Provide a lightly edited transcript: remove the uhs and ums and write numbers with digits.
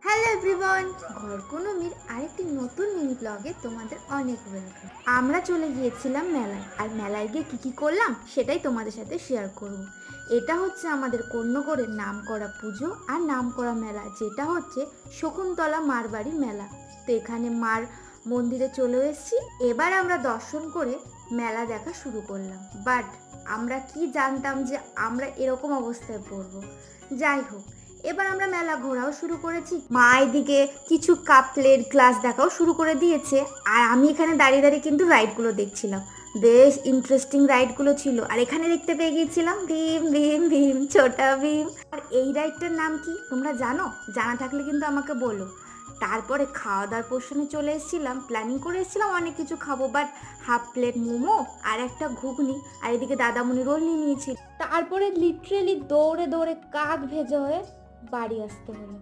Hello everyone, ঘরকুনমির আরেকটি নতুন mini ব্লগে তোমাদের অনেক ওয়েলকাম। আমরা চলে গিয়েছিলাম মেলায়, আর মেলায় গিয়ে কী করলাম সেটাই তোমাদের সাথে শেয়ার করব। এটা হচ্ছে আমাদের কর্ণগড়ের নামকরা পুজো আর নামকরা মেলা, যেটা হচ্ছে শকুন্তলা মার বাড়ির মেলা। তো এখানে মার মন্দিরে চলে এসেছি। এবার আমরা দর্শন করে মেলা দেখা শুরু করলাম। বাট আমরা কি জানতাম যে আমরা এরকম অবস্থায় পড়বো। যাই হোক, এবার আমরা মেলা ঘোরাও শুরু করেছি। মা এদিকে কিছু কাপ প্লেট গ্লাস দেখাও শুরু করে দিয়েছে, আর আমি এখানে দাঁড়িয়ে দাঁড়িয়ে কিন্তু রাইডগুলো দেখছিলাম। বেশ ইন্টারেস্টিং রাইডগুলো ছিল। আর এখানে দেখতে পেয়ে গিয়েছিলাম ভীম ভীম ভীম ছোটা ভীম। আর এই রাইডটার নাম কি তোমরা জানো? জানা থাকলে কিন্তু আমাকে বলো। তারপরে খাওয়া দাওয়ার পোর্শনে চলে এসেছিলাম। প্ল্যানিং করে এসেছিলাম অনেক কিছু খাবো, বাট হাফ প্লেট মোমো আর একটা ঘুগনি, আর এদিকে দাদামণি রোল নিয়ে নিয়েছিল। তারপরে লিটারেলি দৌড়ে দৌড়ে কাক ভেজা হয়ে বাড়ি আসতে হলো।